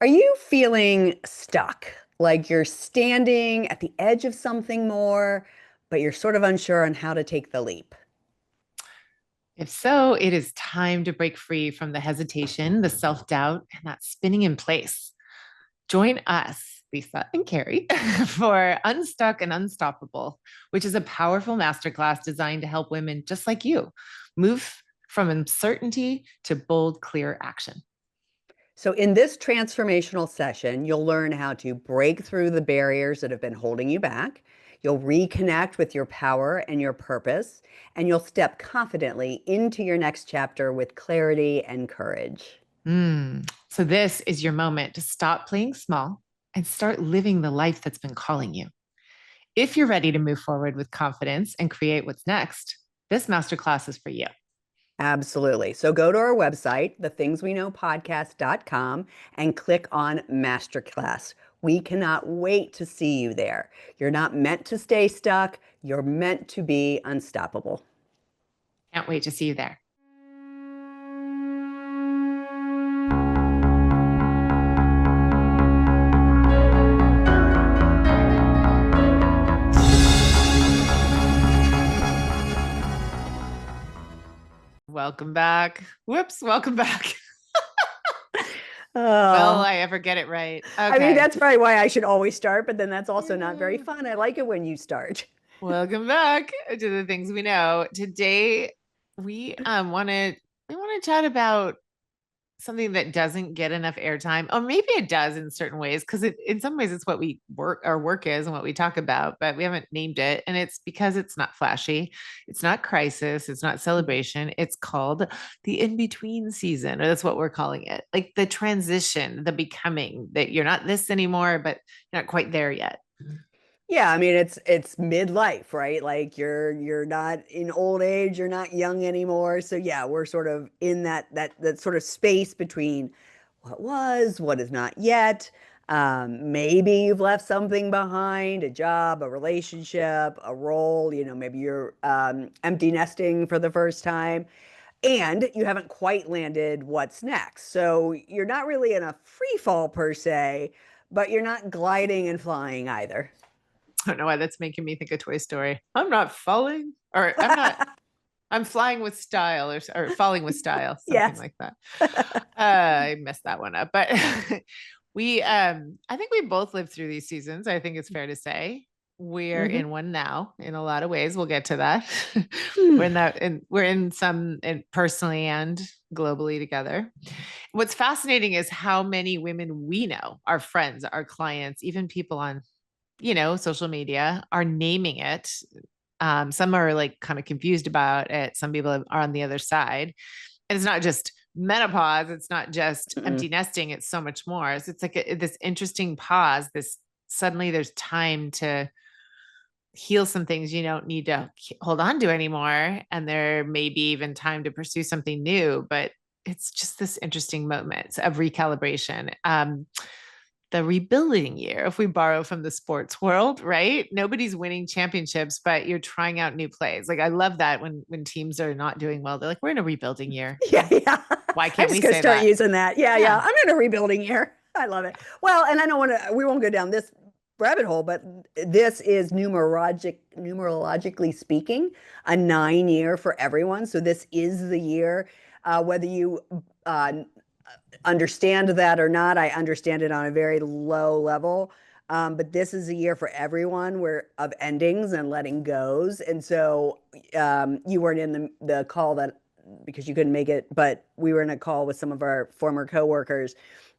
Are you feeling stuck? Like you're standing at the edge of something more, but you're sort of unsure on how to take the leap? If so, it is time to break free from the hesitation, the self doubt, and that spinning in place. Join us, Lisa and Kari, for Unstuck and Unstoppable, which is a powerful masterclass designed to help women just like you move from uncertainty to bold, clear action. So, in this transformational session, you'll learn how to break through the barriers that have been holding you back. You'll reconnect with your power and your purpose, and you'll step confidently into your next chapter with clarity and courage. So, this is your moment to stop playing small and start living the life that's been calling you. If you're ready to move forward with confidence and create what's next, this masterclass is for you. Absolutely. So go to our website, thethingsweknowpodcast.com, and click on Masterclass. We cannot wait to see you there. You're not meant to stay stuck. You're meant to be unstoppable. Can't wait to see you there. Welcome back. Whoops, welcome back. Will Oh, I ever get it right? I mean, Okay. that's probably why I should always start, but then that's also not very Yeah. fun. I like it when you start. Welcome back to the things we know. Today we want to chat about something that doesn't get enough airtime, or maybe it does in certain ways, because in some ways it's what we work our work is and what we talk about, but we haven't named it. And it's because it's not flashy, it's not crisis, it's not celebration. It's called the in-between season, or that's what we're calling it. Like the transition, the becoming, that you're not this anymore, but you're not quite there yet. Yeah, I mean it's midlife, right? Like you're not in old age, you're not young anymore. So yeah, we're sort of in that sort of space between what was, what is not yet. Maybe you've left something behind, a job, a relationship, a role, maybe you're empty nesting for the first time, and you haven't quite landed what's next. So you're not really in a free fall per se, but you're not gliding and flying either. I don't know why that's making me think of Toy Story. I'm not falling, or I'm flying with style, or falling with style, something Yes. like that. I messed that one up, but I think we both lived through these seasons. I think it's fair to say we're in Hmm. one now in a lot of ways. We'll get to that. Hmm. We're in some personally and globally together. What's fascinating is how many women we know, our friends, our clients, even people on social media are naming it. Some are like kind of confused about it. Some people are on the other side. And it's not just menopause. It's not just empty Mm-mm. nesting. It's so much more. So it's like this interesting pause. This suddenly there's time to heal some things you don't need to hold on to anymore. And there may be even time to pursue something new, but it's just this interesting moment of recalibration. The rebuilding year, if we borrow from the sports world, right? Nobody's winning championships, but you're trying out new plays. Like I love that when teams are not doing well, they're like, we're in a rebuilding year. Yeah, yeah. Why I'm can't just we gonna say start that? using that. Yeah, yeah. Yeah. I'm in a rebuilding year. I love it. Well, and I don't want to. We won't go down this rabbit hole, but this is numerologically speaking, a 9 year for everyone. So this is the year, whether you uh, understand that or not. I understand it on a very low level. But this is a year for everyone where of endings and letting goes. And so you weren't in the call that because you couldn't make it, but we were in a call with some of our former coworkers.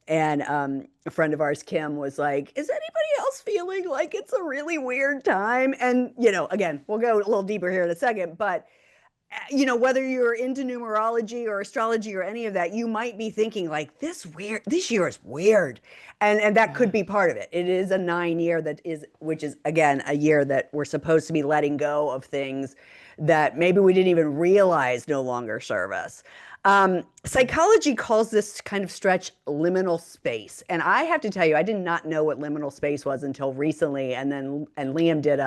And a friend of ours, Kim, was like, is anybody else feeling like it's a really weird time? And, again, we'll go a little deeper here in a second, but whether you're into numerology or astrology or any of that, you might be thinking like this year is weird. And that could Yeah. be part of it. It is a 9 year which is again a year that we're supposed to be letting go of things that maybe we didn't even realize no longer serve us. Psychology calls this kind of stretch liminal space. And I have to tell you, I did not know what liminal space was until recently. And Liam did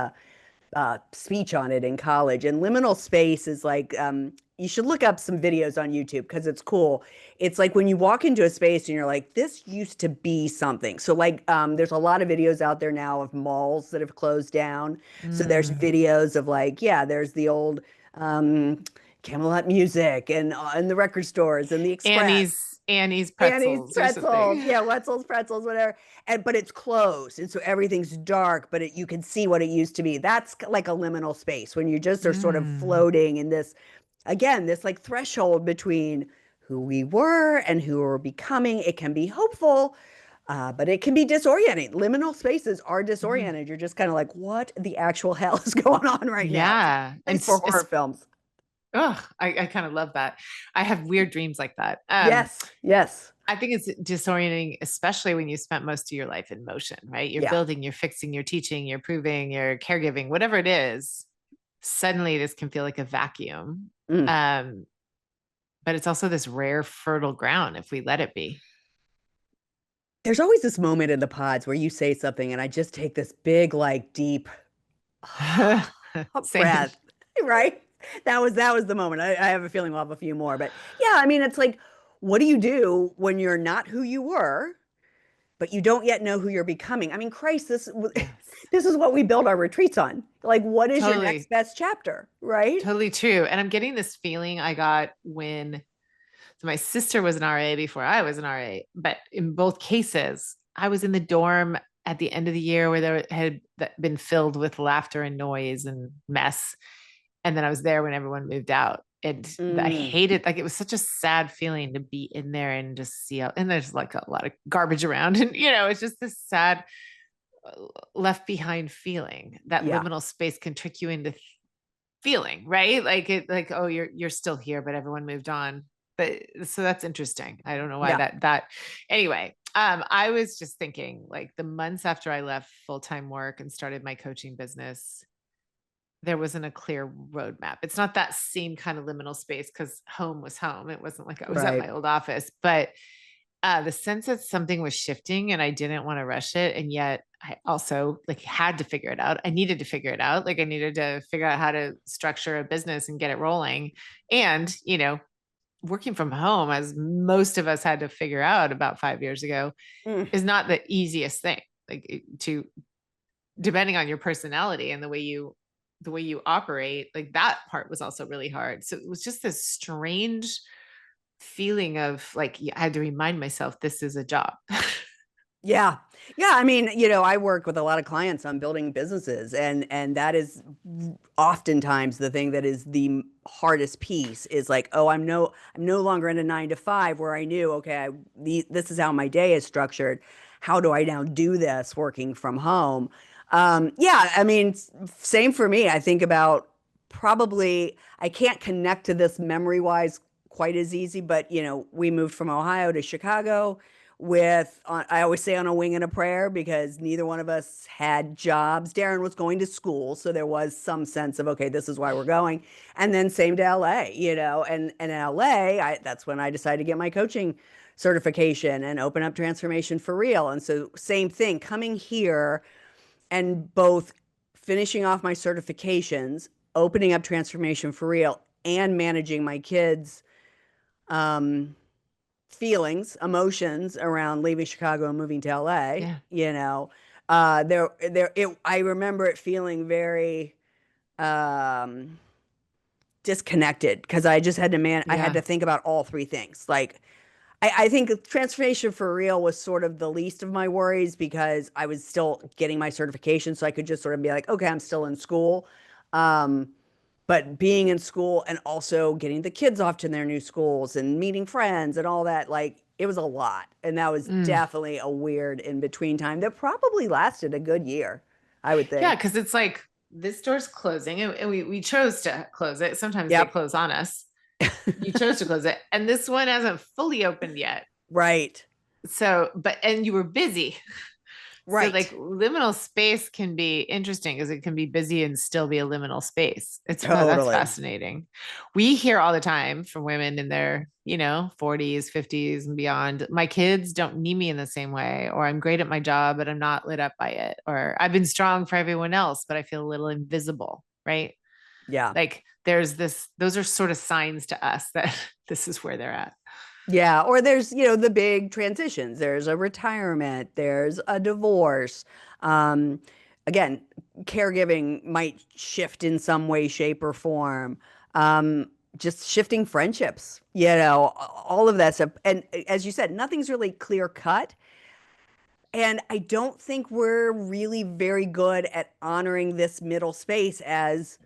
speech on it in college. And liminal space is like, you should look up some videos on YouTube because it's cool. It's like when you walk into a space and you're like, this used to be something. So, like, there's a lot of videos out there now of malls that have closed down. So, there's Mm. videos of like, yeah, there's the old um, Camelot music and the record stores and the Express. Annie's Annie's pretzels or pretzels, something. yeah, Wetzel's pretzels, whatever. And but it's closed, and so everything's dark, but you can see what it used to be. That's like a liminal space when you just are sort of Mm. floating in this, again, this like threshold between who we were and who we're becoming. It can be hopeful, but it can be disorienting. Liminal spaces are Mhm. disoriented. You're just kind of like, what the actual hell is going on right now? It's Yeah. nice for horror films. Oh, I kind of love that. I have weird dreams like that. Yes, yes, I think it's disorienting, especially when you spent most of your life in motion, right? You're yeah. building, you're fixing, you're teaching, you're proving, you're caregiving, whatever it is. Suddenly, this can feel like a vacuum. Mm. Um, but it's also this rare, fertile ground if we let it be. There's always this moment in the pods where you say something and I just take this big, like deep Same. breath, right? That was the moment. I have a feeling we'll have a few more, but yeah, I mean, it's like, what do you do when you're not who you were, but you don't yet know who you're becoming? I mean, Christ, this Yes. this is what we build our retreats on. Like, what is your next Totally, best chapter, right? totally true. And I'm getting this feeling I got when so my sister was an RA before I was an RA, but in both cases, I was in the dorm at the end of the year where there had been filled with laughter and noise and mess. And then I was there when everyone moved out. And I Mm, hated, like, it was such a sad feeling to be in there and just see how, and there's like a lot of garbage around. And, it's just this sad, left behind feeling. That yeah, liminal space can trick you into feeling, right? Like like, oh, you're still here, but everyone moved on. But so that's interesting. I don't know why yeah, that anyway. I was just thinking like the months after I left full-time work and started my coaching business, there wasn't a clear roadmap. It's not that same kind of liminal space because home was home. It wasn't like I was at right. my old office, but the sense that something was shifting and I didn't want to rush it. And yet I also like had to figure it out. I needed to figure it out. Like I needed to figure out how to structure a business and get it rolling. And, working from home, as most of us had to figure out about 5 years ago, Mm. is not the easiest thing. Like to depending on your personality and the way you operate, like that part was also really hard. So it was just this strange feeling of like I had to remind myself this is a job. Yeah. Yeah, I mean, I work with a lot of clients on building businesses and that is oftentimes the thing that is the hardest piece is like, oh, I'm no longer in a 9 to 5 where I knew, okay, this is how my day is structured. How do I now do this working from home? Yeah, I mean, same for me. I think about probably I can't connect to this memory wise quite as easy, but we moved from Ohio to Chicago with I always say on a wing and a prayer because neither one of us had jobs. Darren was going to school, so there was some sense of okay, this is why we're going. And then same to LA, and in LA, that's when I decided to get my coaching certification and open up transformation for real. And so same thing, coming here and both finishing off my certifications, opening up transformation for real, and managing my kids' um, feelings, emotions around leaving Chicago and moving to LA, Yeah. I remember it feeling very um, disconnected because I had Yeah. to think about all three things. Like, I think transformation for real was sort of the least of my worries because I was still getting my certification. So I could just sort of be like, okay, I'm still in school. Um, but being in school and also getting the kids off to their new schools and meeting friends and all that, like it was a lot. And that was Mm. definitely a weird in between time that probably lasted a good year, I would Yeah. think. Cause it's like this door's closing and we chose to close it. Sometimes they Yep. close on us. You chose to close it. And this one hasn't fully opened yet. Right. So, but, and you were busy. So like Right. liminal space can be interesting because it can be busy and still be a liminal space. That's Totally. fascinating. We hear all the time from women in their, 40s, 50s and beyond. My kids don't need me in the same way, or I'm great at my job, but I'm not lit up by it. Or I've been strong for everyone else, but I feel a little invisible, right? Yeah. Like there's this, those are sort of signs to us that this is where they're at. Yeah, or there's, the big transitions. There's a retirement, there's a divorce. Um, Again, caregiving might shift in some way, shape, or form. Just shifting friendships, all of that stuff. And as you said, nothing's really clear cut. And I don't think we're really very good at honoring this middle space as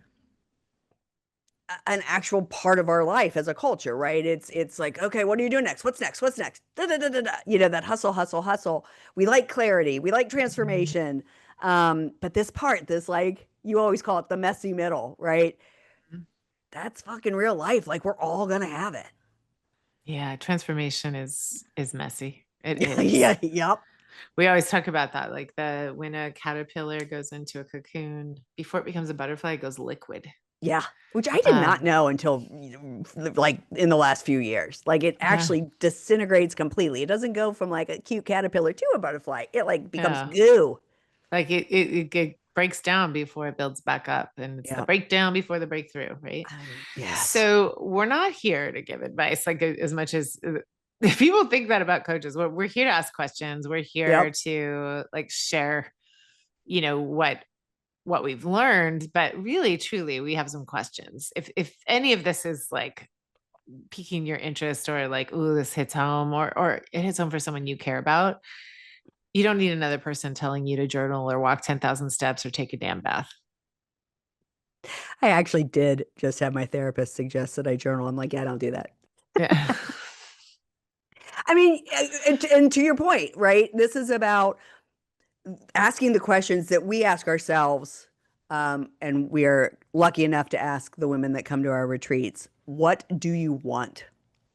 an actual part of our life as a culture, right? It's like, okay, what are you doing next? What's next? What's next? Da, da, da, da, da. That hustle, hustle, hustle. We like clarity. We like transformation. But this part, this like you always call it the messy middle, right? That's fucking real life. Like we're all gonna have it. Yeah, transformation is messy. It Yeah, is. yep. We always talk about that, like the when a caterpillar goes into a cocoon, before it becomes a butterfly, it goes liquid. Yeah. Which I did not Um, know until like in the last few years. Like it yeah, actually disintegrates completely. It doesn't go from like a cute caterpillar to a butterfly. It like becomes yeah. goo. Like it breaks down before it builds back up, and it's the Yeah. breakdown before the breakthrough, right? Yes. So we're not here to give advice, like as much as if people think that about coaches. We're here to ask questions. We're here Yep. to like share, what we've learned, but really truly we have some questions. If any of this is like piquing your interest, or like, ooh, this hits home, or it hits home for someone you care about, you don't need another person telling you to journal or walk 10,000 steps or take a damn bath. I actually did just have my therapist suggest that I journal. I'm like, yeah, don't do that. Yeah. I mean, and to your point, right? This is about asking the questions that we ask ourselves. And we are lucky enough to ask the women that come to our retreats, what do you want?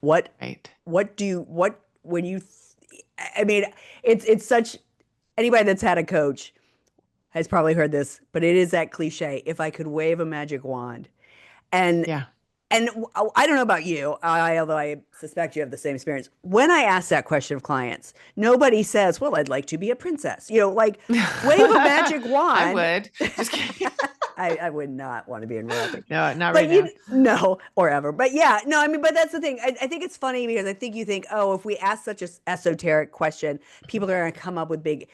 What, Right. when you, I mean, it's such, anybody that's had a coach has probably heard this, but it is that cliche. If I could wave a magic wand, and Yeah. and I don't know about you, although I suspect you have the same experience. When I ask that question of clients, nobody says, "Well, I'd like to be a princess." Like wave a magic I wand. would. Just kidding. I would not want to be in royalty, No, not but right now. you no or ever. But yeah, no, I mean, but that's the thing. I think it's funny because I think you think, oh, if we ask such a esoteric question, people are going to come up with big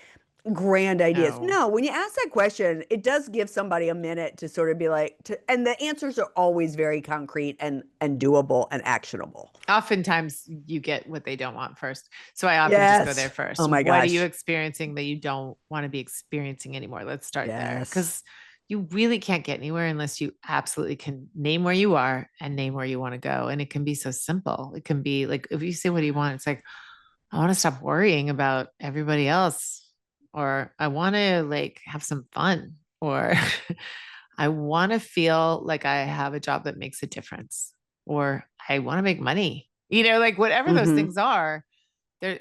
grand ideas. No. No, when you ask that question, it does give somebody a minute to sort of be like, and the answers are always very concrete and doable and actionable. Oftentimes you get what they don't want first. So I often just go there Yes. first. Oh my What are you gosh. experiencing that you don't want to be experiencing anymore? Let's start there. Yes. Because you really can't get anywhere unless you absolutely can name where you are and name where you want to go. And it can be so simple. It can be like, if you say, what do you want? It's like, I want to stop worrying about everybody else, or I want to like have some fun, or I want to feel like I have a job that makes a difference, or I want to make money, like whatever those Mm-hmm. things are, they're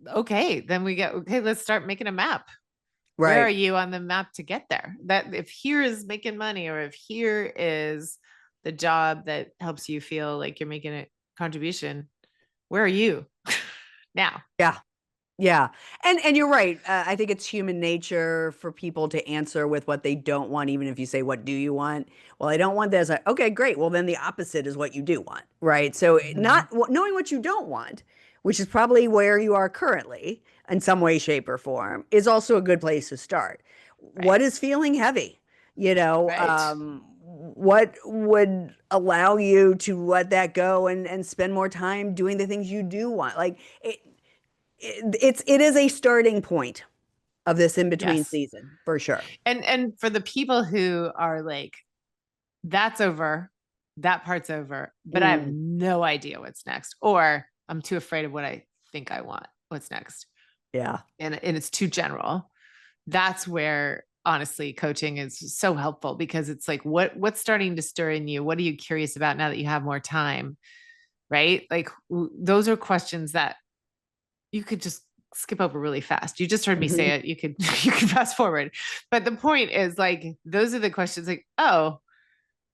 okay. Then we get, okay, let's start making a map. Where are Right. you on the map to get there? That if here is making money, or if here is the job that helps you feel like you're making a contribution, where are you now? Yeah. Yeah. And you're right. I think it's human nature for people to answer with what they don't want, even if you say, what do you want? Well, I don't want this. Okay, great. Well, then the opposite is what you do want, right? So Mhm. not knowing what you don't want, which is probably where you are currently in some way, shape, or form, is also a good place to start. What Right. is feeling heavy? Right. What would allow you to let that go and spend more time doing the things you do want? Like it is a starting point of this in between Yes. season for sure. And for the people who are like, that's over, that part's over, but I have Mm, no idea what's next, or I'm too afraid of what I think I want, what's next. yeah. And it's too general. That's where honestly coaching is so helpful, because it's like, what's starting to stir in you? What are you curious about now that you have more time? Right? Like those are questions that you could just skip over really fast. You just heard me say Mhm. it. You could you could fast forward. But the point is like those are the questions like, oh,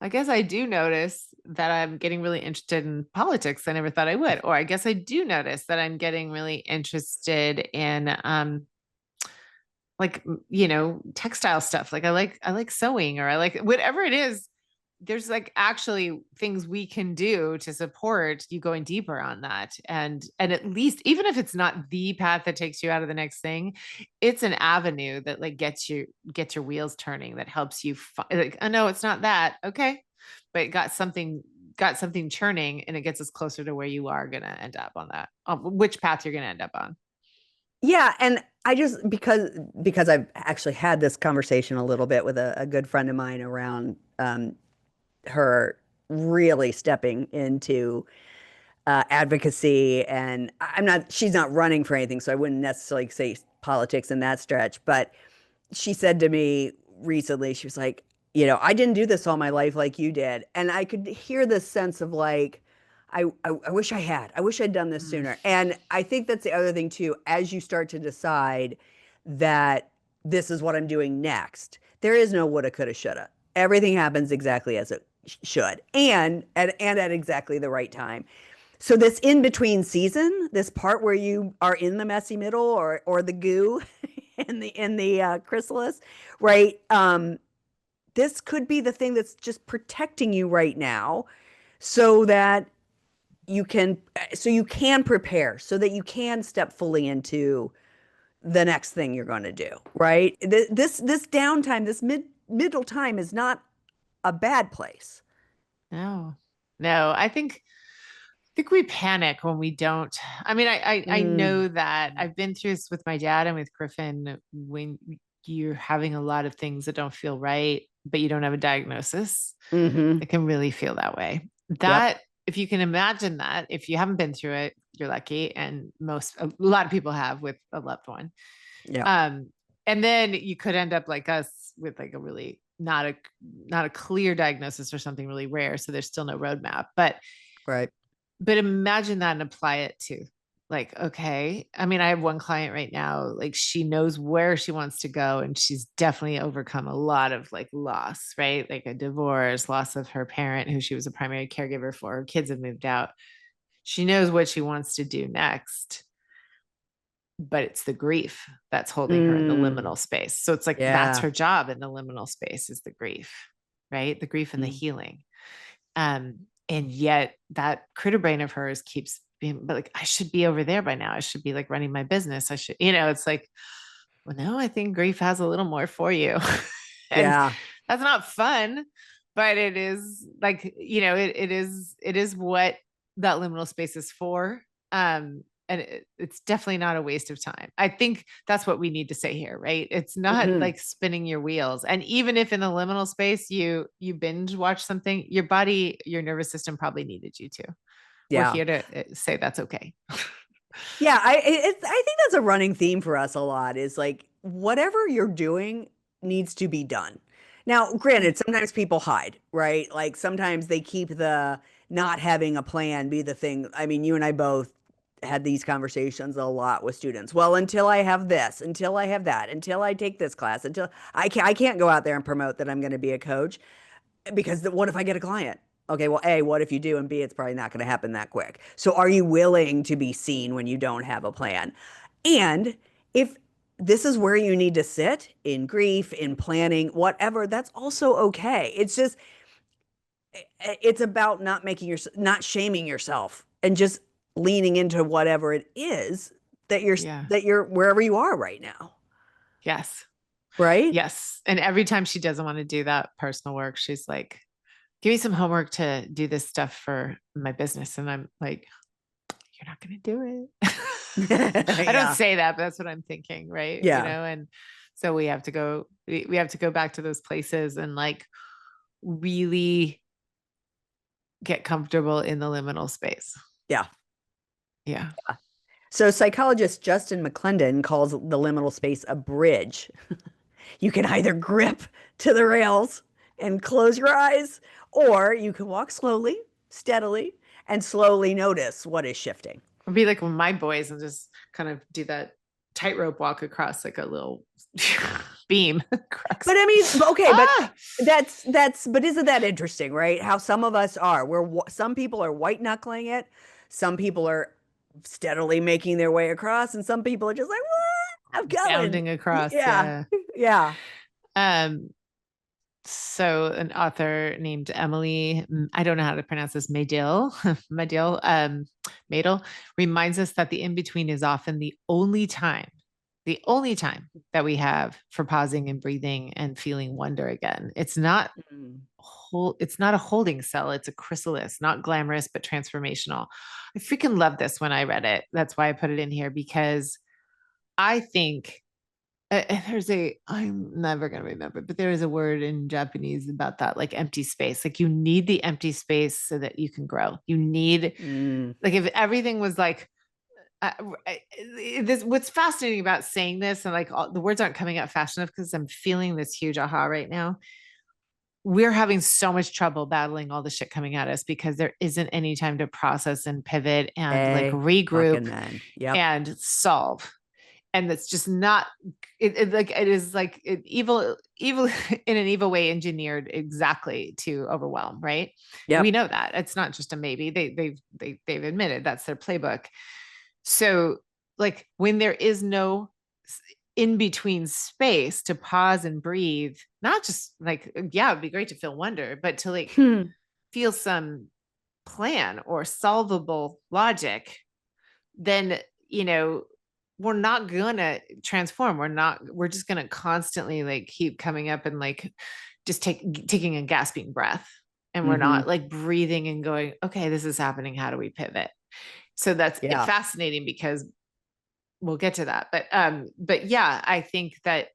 I guess I do notice that I'm getting really interested in politics. I never thought I would. Or I guess I do notice that I'm getting really interested in like textile stuff. Like I like sewing, or I like whatever it is. There's like actually things we can do to support you going deeper on that. And at least even if it's not the path that takes you out of the next thing, it's an avenue that like gets your wheels turning, that helps you like, oh no, it's not that. Okay. But it got something churning, and it gets us closer to where you are going to end up on that, which path you're going to end up on. Yeah, and I just because I've actually had this conversation a little bit with a good friend of mine around her really stepping into advocacy, and she's not running for anything, so I wouldn't necessarily say politics in that stretch, but she said to me recently, she was like, I didn't do this all my life like you did. And I could hear this sense of like, I wish I had. I wish I'd done this Mm. sooner. And I think that's the other thing too, as you start to decide that this is what I'm doing next, there is no woulda, coulda, shoulda. Everything happens exactly as it should, and at exactly the right time. So this in between season, this part where you are in the messy middle or the goo in the chrysalis, right? This could be the thing that's just protecting you right now, so that you can prepare, so that you can step fully into the next thing you're going to do, right? This downtime, this middle time is not a bad place. No, no, I think we panic when we don't. I mean, I Mm. know that I've been through this with my dad and with Griffin. When you're having a lot of things that don't feel right, but you don't have a diagnosis, Mm-hmm. it can really feel that way. Yep. That, if you can imagine that, if you haven't been through it, you're lucky, and a lot of people have with a loved one. Yep. Um, and then you could end up like us with like a really not a clear diagnosis or something really rare. So there's still no roadmap, Right. but imagine that and apply it to like, okay, I mean, I have one client right now, like she knows where she wants to go, and she's definitely overcome a lot of like loss, right? Like a divorce, loss of her parent who she was a primary caregiver for. Her kids have moved out. She knows what she wants to do next, but it's the grief that's holding her in the Mm. liminal space. So it's like that's Yeah. her job in the liminal space, is the grief, right? The grief and the Mm. healing. And yet that critter brain of hers keeps being, but like, I should be over there by now. I should be like running my business. I should, it's like, well, no, I think grief has a little more for you. And Yeah. that's not fun, but it is like, it is what that liminal space is for. And it's definitely not a waste of time. I think that's what we need to say here, right? It's not Hmm. like spinning your wheels. And even if in the liminal space you binge watch something, your body, your nervous system probably needed you to. We're Yeah. here to say that's okay. Yeah, I think that's a running theme for us a lot, is like whatever you're doing needs to be done. Now, Yeah. granted, sometimes people hide, right? Like sometimes they keep the not having a plan be the thing. I mean, you and I both had these conversations a lot with students. Well, until I have this, until I have that, until I take this class, until I can't go out there and promote that I'm going to be a coach, because what if I get a client? Okay, well, A, what if you do? And B, it's probably not going to happen that quick. So are you willing to be seen when you don't have a plan? And if this is where you need to sit in grief, in planning, whatever, that's also okay. It's just, it's about not shaming yourself, and just leaning into whatever it is Yeah. that you're wherever you are right now. Yes. Right? Yes. And every time she doesn't want to do that personal work, she's like, give me some homework to do this stuff for my business. And I'm like, you're not going to do it. I don't Yeah. say that, but that's what I'm thinking. Right. Yeah. And so we have to go back to those places and like really get comfortable in the liminal space. Yeah. Yeah. So psychologist Justin McClendon calls the liminal space a bridge. You can either grip to the rails and close your eyes, or you can walk slowly, steadily, and slowly notice what is shifting. I'll be like with my boys and just kind of do that. tightrope walk across like a little beam. But I mean, okay, but Ah, but isn't that interesting, right? How some of us are. Some people are white knuckling it, some people are steadily making their way across, and some people are just like, "What? I'm going." bounding across. Yeah, Yeah. yeah. Um, so an author named Emily, I don't know how to pronounce this, Madil, Madil, Madel, reminds us that the in-between is often the only time that we have for pausing and breathing and feeling wonder again. Mm. It's not a holding cell, it's a chrysalis, not glamorous, but transformational. I freaking love this when I read it. That's why I put it in here because I think I'm never going to remember, but there is a word in Japanese about that, like empty space. Like you need the empty space so that you can grow. You need, Mm. like, if everything was like, uh, what's fascinating about saying this, and like the words aren't coming out fast enough because I'm feeling this huge aha right now. We're having so much trouble battling all the shit coming at us because there isn't any time to process and pivot and like Fucking regroup man. Yep. and solve. And that's just not like it is like evil in an evil way engineered exactly to overwhelm, right? We Yep. know that it's not just a maybe. They've admitted that's their playbook. So like when there is no in between space to pause and breathe, not just like, yeah, it'd be great to feel wonder, but to like Hmm. feel some plan or solvable logic, then, you know, we're not gonna transform. We're just gonna constantly like keep coming up and like just taking a gasping breath. And we're Mm-hmm. not like breathing and going, okay, this is happening. How do we pivot? So that's Yeah. fascinating because we'll get to that. But yeah, I think that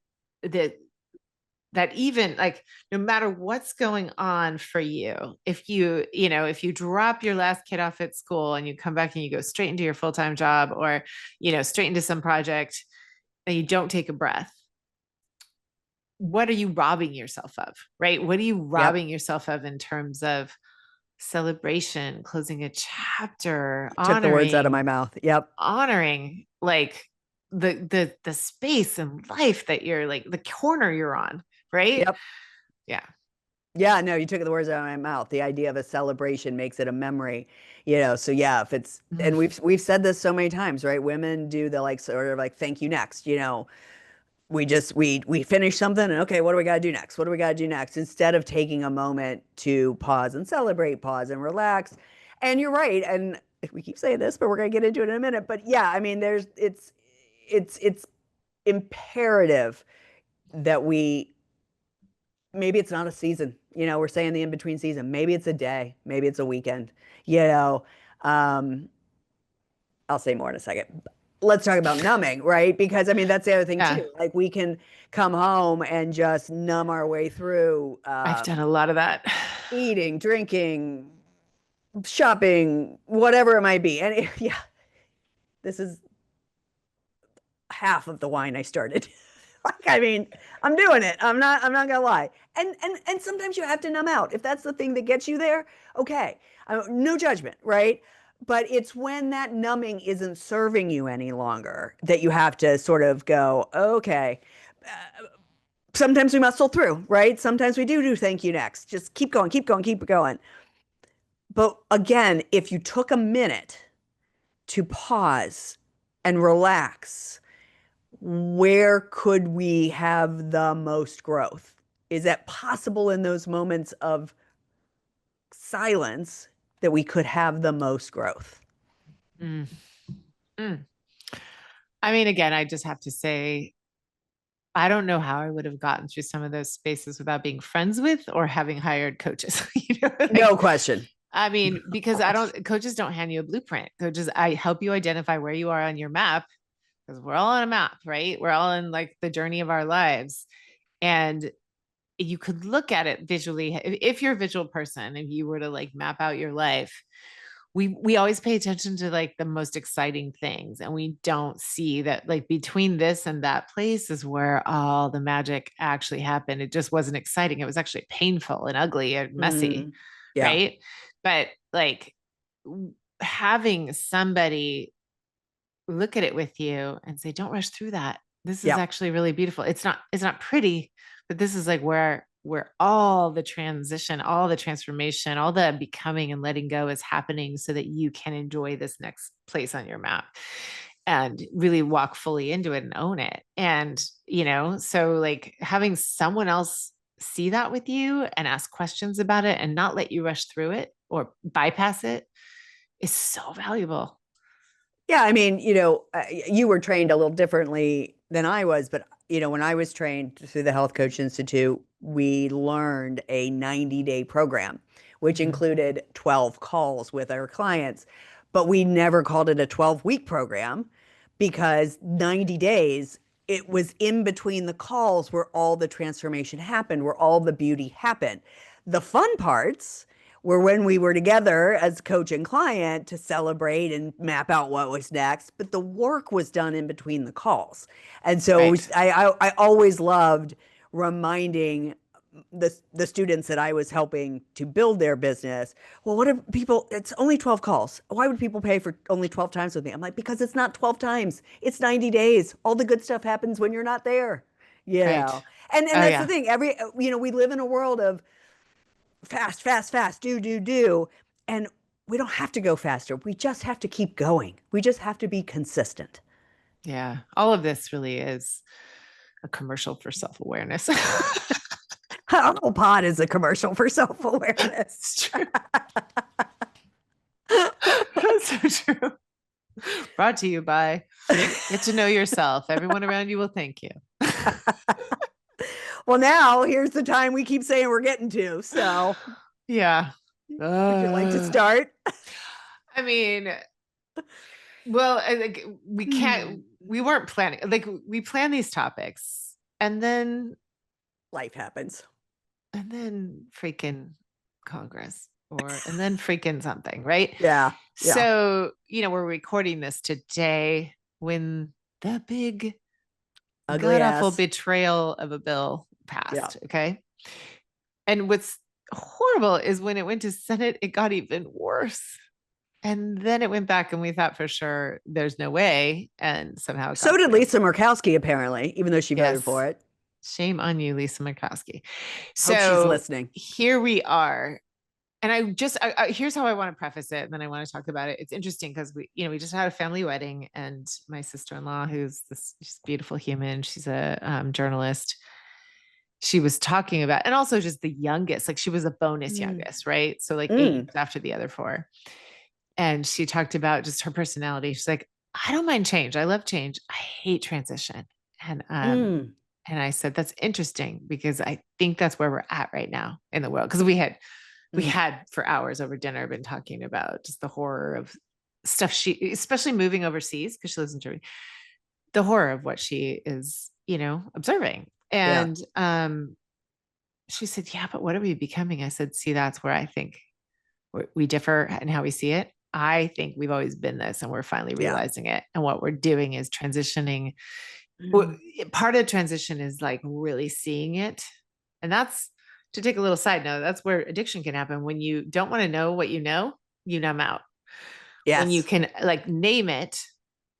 that even like no matter what's going on for you, if you drop your last kid off at school and you come back and you go straight into your full-time job, or straight into some project, and you don't take a breath, what are you robbing yourself of, right? What are you Yep. robbing yourself of in terms of celebration, closing a chapter, Took the words out of my honoring mouth. Yep. honoring like the space and life that you're like the corner you're on, right? Yep. Yeah. Yeah, no, you took the words out of my mouth. The idea of a celebration makes it a memory, so yeah, if it's Mm. and we've said this so many times, right? Women do the like sort of like thank you next. We finish something and okay, what do we got to do next? What do we got to do next? Instead of taking a moment to pause and celebrate, pause and relax. And you're right, and we keep saying this, but we're gonna get into it in a minute. But yeah, I mean, it's imperative that we maybe it's not a season. We're saying the in-between season. Maybe it's a day, maybe it's a weekend. You know, um, I'll say more in a second. Let's talk about numbing, right? Because I mean, that's the other thing Yeah. too. Like we can come home and just numb our way through I've done a lot of that. eating, drinking, shopping, whatever it might be. And yeah, this is half of the wine I started. Like, I mean, I'm doing it. I'm not gonna lie. And sometimes you have to numb out. If that's the thing that gets you there, okay. No judgment, right? But it's when that numbing isn't serving you any longer that you have to sort of go, okay. Sometimes we muscle through, right? Sometimes we do thank you next. Just keep going, keep going, keep going. But again, if you took a minute to pause and relax, where could we have the most growth? Is that possible in those moments of silence that we could have the most growth? Mm. Mm. I mean, again, I just have to say, I don't know how I would have gotten through some of those spaces without being friends with or having hired coaches. No Like, question. I mean, No because question. coaches don't hand you a blueprint. I help you identify where you are on your map because we're all on a map, right? We're all in like the journey of our lives. And you could look at it visually. If you're a visual person, if you were to like map out your life, we always pay attention to like the most exciting things, and we don't see that like between this and that place is where all the magic actually happened. It just wasn't exciting. It was actually painful and ugly and messy, Mm, yeah. right? But like having somebody look at it with you and say, don't rush through that. This is Yep. actually really beautiful. It's not pretty, but this is like where all the transition, all the transformation, all the becoming and letting go is happening so that you can enjoy this next place on your map and really walk fully into it and own it. And, so like having someone else see that with you and ask questions about it and not let you rush through it or bypass it is so valuable. Yeah, I mean, you were trained a little differently than I was, but when I was trained through the Health Coach Institute, we learned a 90-day program, which Mhm. included 12 calls with our clients, but we never called it a 12-week program because 90 days, it was in between the calls where all the transformation happened, where all the beauty happened. The fun parts were when we were together as coach and client to celebrate and map out what was next, but the work was done in between the calls. And so Right. I always loved reminding the students that I was helping to build their business. Well, what if people, it's only 12 calls. Why would people pay for only 12 times with me? I'm like, because it's not 12 times. It's 90 days. All the good stuff happens when you're not there. You Right. know. And Oh that's the yeah. thing. We live in a world of fast, fast, fast, do, do, do. And we don't have to go faster. We just have to keep going. We just have to be consistent. Yeah. All of this really is a commercial for self-awareness. Uncle Pod is a commercial for self-awareness. It's true. That's so true. Brought to you by Get to Know Yourself. Everyone around you will thank you. Well, now here's the time we keep saying we're getting to. So, Yeah. would you like to Uh, start? I mean, well, I think we can't, Hmm. we weren't planning, like we plan these topics Life happens. and then freaking Congress and then freaking something, right? Yeah. Yeah. So, we're recording this today when the big Ugly god awful ass. betrayal of a bill Yeah. passed. Okay. And what's horrible is when it went to Senate, it got even worse. And then it went back, and we thought for sure there's no way. And somehow it So got did through. Lisa Murkowski, apparently, even though she voted Yes. for it. Shame on you, Lisa Murkowski. Hope she's So listening. here we are. And here's how I want to preface it. And then I want to talk about it. It's interesting because we just had a family wedding, and my sister-in-law, who's this just beautiful human, she's a journalist. She was talking about, and also just the youngest, like she was a bonus Mm. youngest, right? So like 8 years Mm. after the other four. And she talked about just her personality. She's like, I don't mind change. I love change. I hate transition. And Mm. and I said, that's interesting because I think that's where we're at right now in the world. Because we had for hours over dinner been talking about just the horror of stuff especially moving overseas because she lives in Germany, the horror of what she is, observing. Yeah. And she said, yeah, but what are we becoming? I said, see, that's where I think we differ in how we see it. I think we've always been this and we're finally Yeah. realizing it. And what we're doing is transitioning. Mm. Part of transition is like really seeing it. And that's to take a little side note, that's where addiction can happen. When you don't want to know what you numb out. When you Yes. can like name it,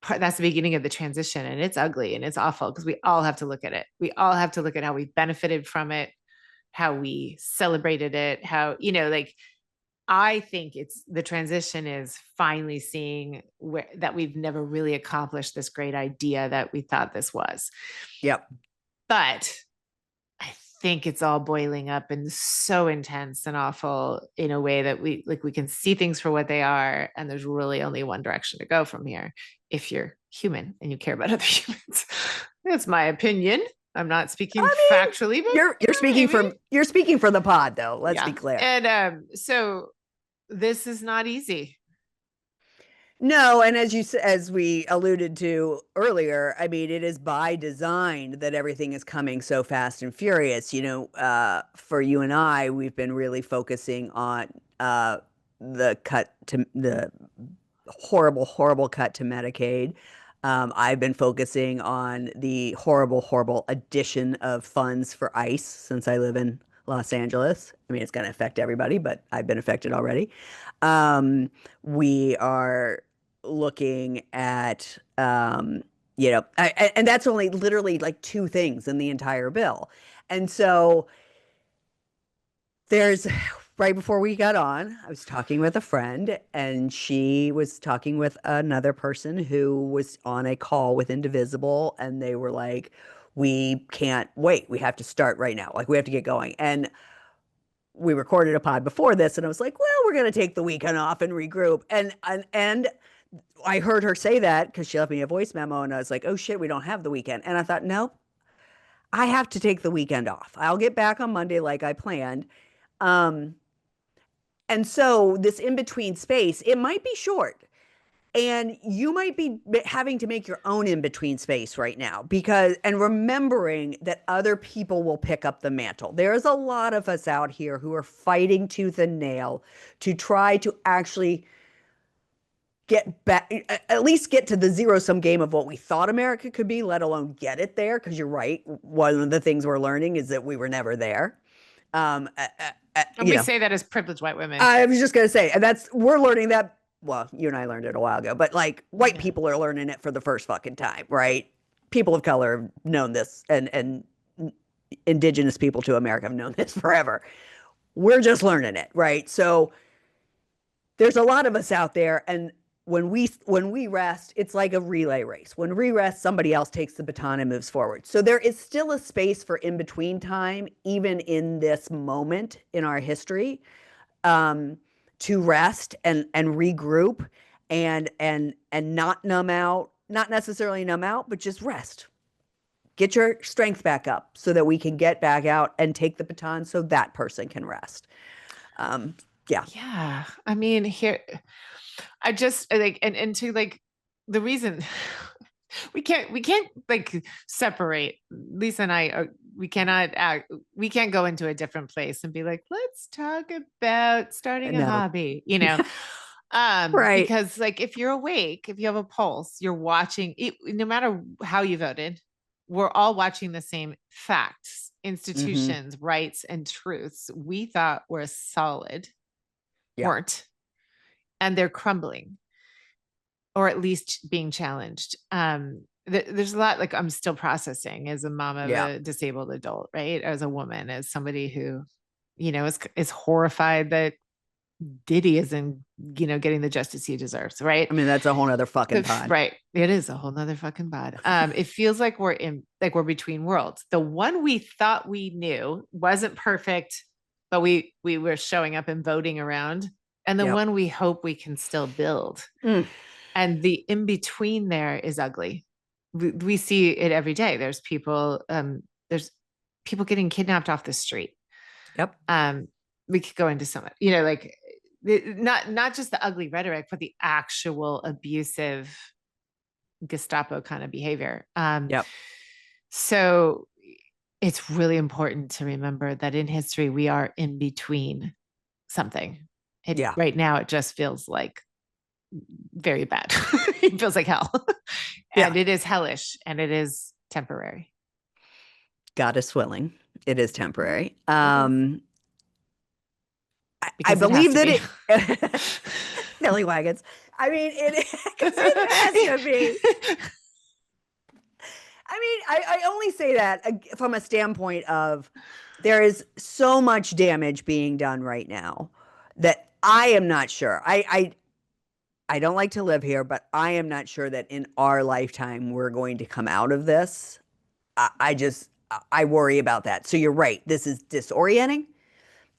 that's the beginning of the transition. And it's ugly and it's awful because we all have to look at it. We all have to look at how we benefited from it, how we celebrated it, how, like I think it's the transition is finally seeing that we've never really accomplished this great idea that we thought this was. Yep. But I think it's all boiling up and so intense and awful in a way that we can see things for what they are. And there's really only one direction to go from here if you're human and you care about other humans. That's my opinion. I'm not speaking I mean, factually, but you're maybe. speaking for the pod though. Let's be Yeah. clear. And so this is not easy. No, and as we alluded to earlier, I mean, it is by design that everything is coming so fast and furious. For you and I, we've been really focusing on the horrible, horrible cut to Medicaid. I've been focusing on the horrible, horrible addition of funds for ICE since I live in Los Angeles. I mean, it's going to affect everybody, but I've been affected already. We are looking at, and that's only literally like two things in the entire bill. And so there's right before we got on, I was talking with a friend, and she was talking with another person who was on a call with Indivisible, and they were like, we can't wait. We have to start right now. Like, we have to get going. And we recorded a pod before this, and I was like, well, we're going to take the weekend off and regroup. And I heard her say that because she left me a voice memo, and I was like, oh shit, we don't have the weekend. And I thought, no, I have to take the weekend off. I'll get back on Monday like I planned. Um, and so this in between space, it might be short. And you might be having to make your own in between space right now because, and remembering that other people will pick up the mantle. There's a lot of us out here who are fighting tooth and nail to try to actually get back, at least get to the zero sum game of what we thought America could be, let alone get it there. Because you're right. One of the things we're learning is that we were never there. Um, uh, And we say that as privileged white women. I was just going to say, and we're learning that. Well, you and I learned it a while ago, but like white Yeah. people are learning it for the first fucking time, right? People of color have known this, and indigenous people to America have known this forever. We're just learning it, right? So there's a lot of us out there, and when we rest, it's like a relay race. When we rest, somebody else takes the baton and moves forward. So there is still a space for in between time, even in this moment in our history, um, to rest and regroup and not numb out, not necessarily numb out, but just rest. Get your strength back up so that we can get back out and take the baton so that person can rest. Um, yeah. Yeah. I mean, here, I just like, and to like the reason we can't like separate Lisa and I are, we can't go into a different place and be like, let's talk about starting a No. hobby, Right. because like if you're awake, if you have a pulse, you're watching it, no matter how you voted, we're all watching the same facts, Mm-hmm. institutions, rights, and truths we thought were solid, Yeah. weren't, and they're crumbling or at least being challenged. There's a lot like I'm still processing as a mom of Yeah. a disabled adult, right? As a woman, as somebody who, is horrified that Diddy isn't, getting the justice he deserves, right? I mean, that's a whole nother fucking pod. Right. It is a whole nother fucking bod. It feels like we're between worlds. The one we thought we knew wasn't perfect, but we were showing up and voting around. And the Yep. one we hope we can still build. Mm. And the in between there is ugly. We see it every day. There's people getting kidnapped off the street. Yep. We could go into some, like not just the ugly rhetoric, but the actual abusive Gestapo kind of behavior. Yep. So it's really important to remember that in history we are in between something. Yeah. Right now it just feels like very bad. It feels like hell. Yeah. And it is hellish and it is temporary. God is willing. It is temporary. It is. I Because it has believe to that be. it Billy Wagons. I mean, because it has to be. I mean, I only say that from a standpoint of there is so much damage being done right now that I am not sure. I don't like to live here, but I am not sure that in our lifetime we're going to come out of this. I just I worry about that. So you're right. This is disorienting.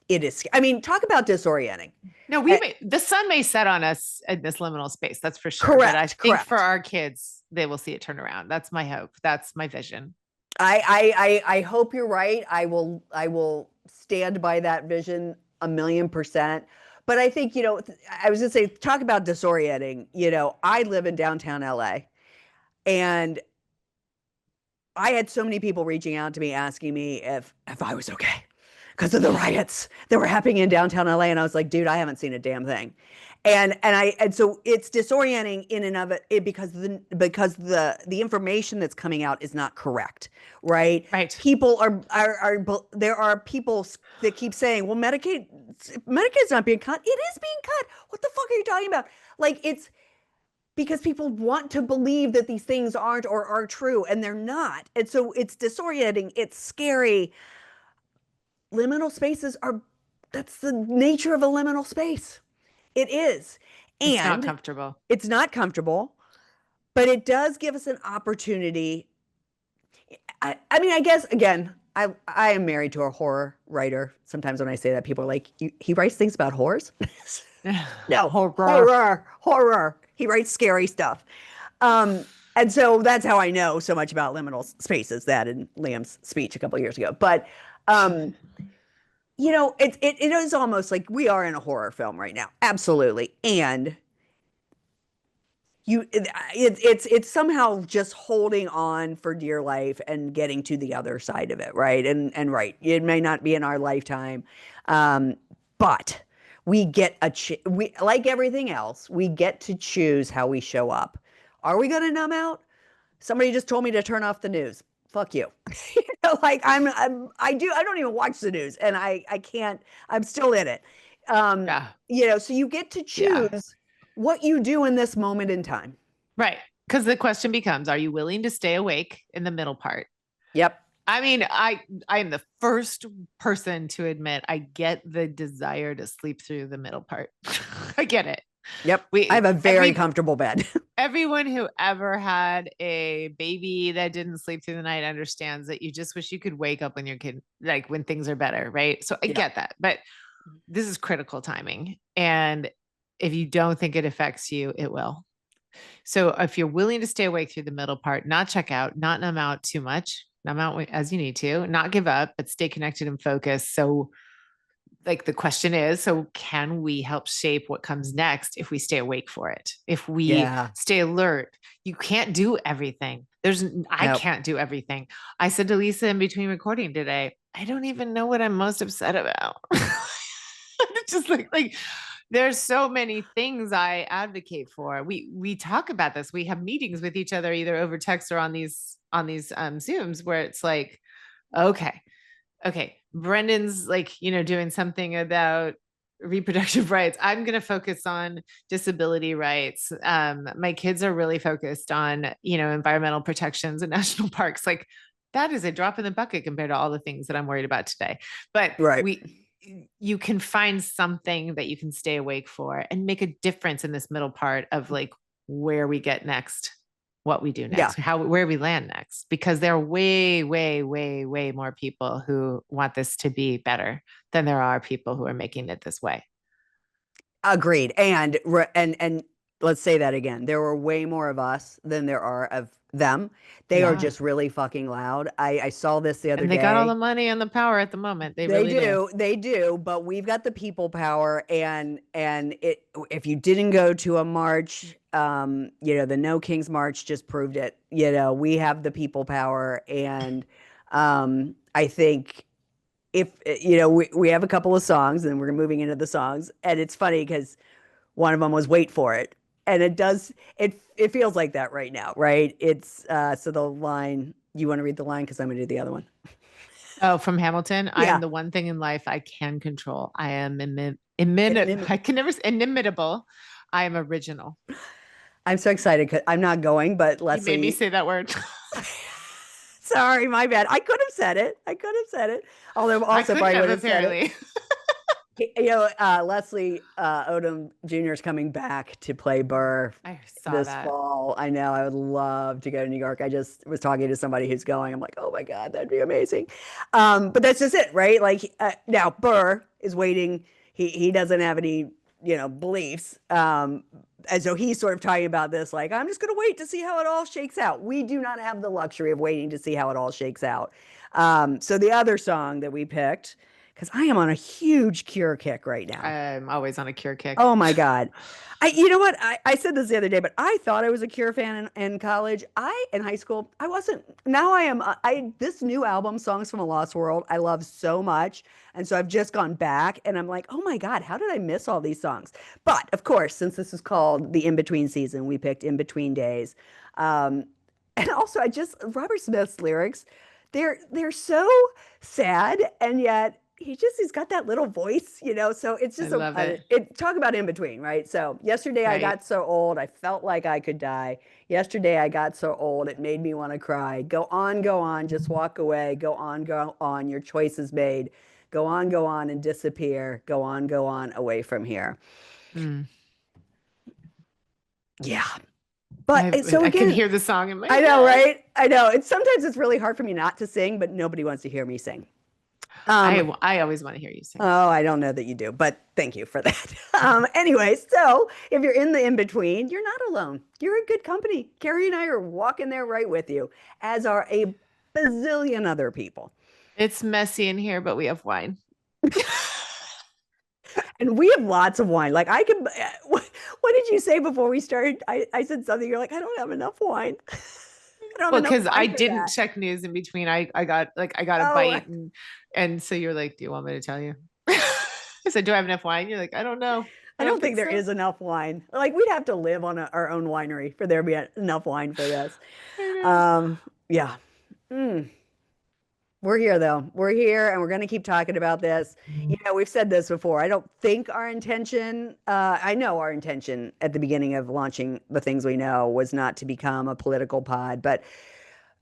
It is. I mean, talk about disorienting. No, Uh, the sun may set on us in this liminal space, that's for sure. But I correct. think for Correct. our kids, they will see it turn around. That's my hope. That's my vision. I hope you're right. I will stand by that vision 1,000,000%. But I think, I was gonna say, talk about disorienting. I live in downtown LA, and I had so many people reaching out to me asking me if I was okay because of the riots that were happening in downtown LA, and I was like, dude, I haven't seen a damn thing. And so it's disorienting in and of it because the information that's coming out is not correct, right? Right. People are there are people that keep saying, well, Medicaid's not being cut. It is being cut. What the fuck are you talking about? Like, it's because people want to believe that these things aren't or are true and they're not. And so it's disorienting, it's scary. Liminal spaces are, that's the nature of a liminal space. It is. It's not And comfortable. it's not comfortable, but it does give us an opportunity. I mean, I guess again, I am married to a horror writer. Sometimes when I say that, people are like, he writes things about horrors? No, Horror. horror, horror. He writes scary stuff. Um, and so that's how I know so much about liminal spaces, that in Liam's speech a couple of years ago. But um, it is almost like we are in a horror film right now. Absolutely. And it's somehow just holding on for dear life and getting to the other side of it, right? And right, it may not be in our lifetime, um, but we get we, like everything else, we get to choose how we show up. Are we going to numb out? Somebody just told me to turn off the news. Fuck you. Like I don't even watch the news, and I can't. I'm still in it. Um, Yeah. so you get to Yeah. choose what you do in this moment in time. Right. Because the question becomes, are you willing to stay awake in the middle part? Yep. I mean, I am the first person to admit I get the desire to sleep through the middle part. I get it. Yep. I We have a very comfortable bed. everyone who ever had a baby that didn't sleep through the night understands that you just wish you could wake up when your kid, like when things are better, right? So I Yeah. get that. But this is critical timing. And if you don't think it affects you, it will. So if you're willing to stay awake through the middle part, not check out, not numb out too much, numb out as you need to, not give up, but stay connected and focused. So like the question is, so can we help shape what comes next if we stay awake for it? If we Yeah. stay alert? You can't do everything. I Nope. can't do everything. I said to Lisa in between recording today, I don't even know what I'm most upset about. Just like there's so many things I advocate for. We talk about this. We have meetings with each other either over text or on these Zooms where it's like, okay, okay, Brendan's like, doing something about reproductive rights. I'm going to focus on disability rights. My kids are really focused on, environmental protections and national parks. Like that is a drop in the bucket compared to all the things that I'm worried about today. But Right. you can find something that you can stay awake for and make a difference in this middle part of like where we get next, what we do Yeah. next, where we land next, because there are way, way, way, way more people who want this to be better than there are people who are making it this way. Agreed. And let's say that again. There were way more of us than there are of them. They are Yeah. just really fucking loud. I saw this the other And they got all the day. money and the power at the moment. They They really do. do, they do, but we've got the people power, and it if you didn't go to a march, the No Kings March just proved it. We have the people power, and I think if we have a couple of songs and we're moving into the songs, and it's funny because one of them was Wait for It, and it feels like that right now, right? It's so the line, you want to read the line because I'm gonna do the other one. Oh, from Hamilton, I am Yeah. the one thing in life I can control. I am It, I can never inimitable. I am original. I'm so excited because I'm not going, but You made me Leslie, say that word. sorry, my bad. I could have said it. I could have said it. Although I also couldn't probably have would have said it. apparently. Leslie Odom Jr. is coming back to play Burr I saw this that. fall. I know. I would love to go to New York. I just was talking to somebody who's going. I'm like, oh my God, that'd be amazing. But that's just it, right? Like now Burr is waiting. He doesn't have any, beliefs. And so he's sort of talking about this, like, I'm just going to wait to see how it all shakes out. We do not have the luxury of waiting to see how it all shakes out. So the other song that we picked, because I am on a huge Cure kick right now. I'm always on a cure kick. Oh my God. You know what? I said this the other day, but I thought I was a Cure fan in college. In high school, I wasn't. Now I am. This new album, Songs from a Lost World, I love so much. And so I've just gone back and I'm like, oh my God, how did I miss all these songs? But of course, since this is called the in between season, we picked In Between Days. Um, and also, Robert Smith's lyrics, they're so sad, and yet he's got that little voice, so it's I just love it. talk about in between, right? So yesterday I Right. got so old, I felt like I could die. Yesterday I got so old, it made me want to cry. Go on, just walk away. Go on, your choice is made. Go on and disappear. Go on away from here. Mm. Yeah. But so I can again, hear the song in my I know, head. right? I know. It's sometimes it's really hard for me not to sing, but nobody wants to hear me sing. Um, I always want to hear you sing. Oh, I don't know that you do, but thank you for that. Anyway, so if you're in the in between, you're not alone. You're in good company. Carrie and I are walking there right with you, as are a bazillion other people. It's messy in here, but we have wine. And we have lots of wine. Like I can, what did you say before we started? I said something. You're like, I don't have enough wine. I don't have Well, enough because I wine for didn't that. check news in between. I got I got a Oh, right. bite and so you're like, do you want me to tell you? I said, do I have enough wine? You're like, I don't know. I I don't don't think think there so. is enough wine. Like we'd have to live on our own winery for there to be enough wine for this. I know. Um, yeah. Mm. We're here though. We're here and we're going to keep talking about this. We've said this before. I don't think our intention, I know our intention at the beginning of launching the things we know was not to become a political pod, but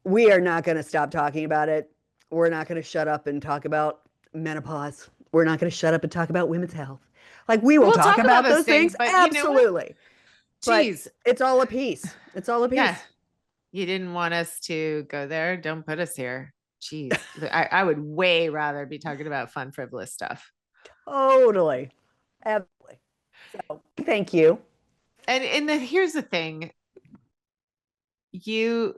we are not going to stop talking about it. We're not going to shut up and talk about menopause. We're not going to shut up and talk about women's health. Like we will We'll talk talk about about those those things, things, but you know what? absolutely. But Geez, it's all a piece. It's all a yeah, piece. you didn't want us to go there. Don't put us here. Jeez, I would way rather be talking about fun, frivolous stuff. Totally. Absolutely. So thank you. And then here's the thing. You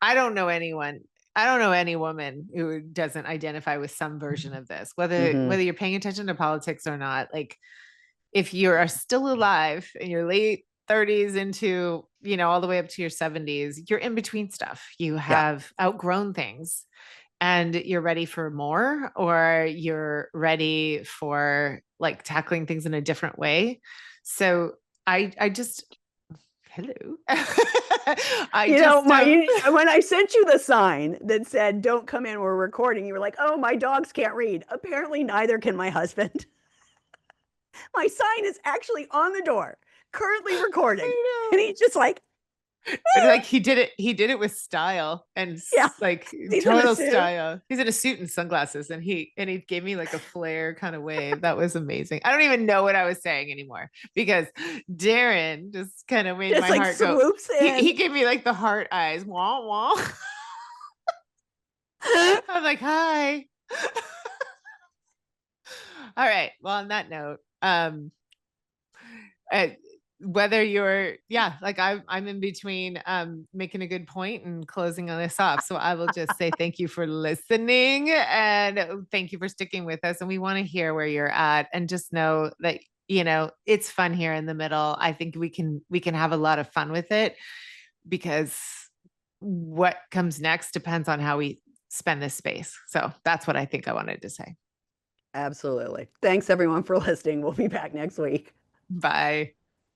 I don't know anyone. I don't know any woman who doesn't identify with some version of this, Hmm. whether you're paying attention to politics or not. Like if you're still alive in your late 30s into, all the way up to your 70s, you're in between stuff. You Yeah. have outgrown things and you're ready for more, or you're ready for like tackling things in a different way. So I just hello. I just When I sent you the sign that said, "Don't come in, we're recording," you were like, "Oh, my dogs can't read." Apparently, neither can my husband. My sign is actually on the door, currently recording. I And know. he's just like, But like he did it with style and yeah, like he's in a total suit. style. He's in a suit and sunglasses and he gave me like a flare kind of wave. That was amazing. I don't even know what I was saying anymore because Darren just kind of made Just my like heart go. swoops He in. gave me like the heart eyes. Wah wah. I'm like, hi. All right. Well, on that note, uh, whether you're like I'm in between making a good point and closing on this off, so I will just say thank you for listening and thank you for sticking with us, and we want to hear where you're at and just know that it's fun here in the middle. I think we can have a lot of fun with it because what comes next depends on how we spend this space. So that's what I think I wanted to say. Absolutely. Thanks, everyone, for listening. We'll be back next week. Bye.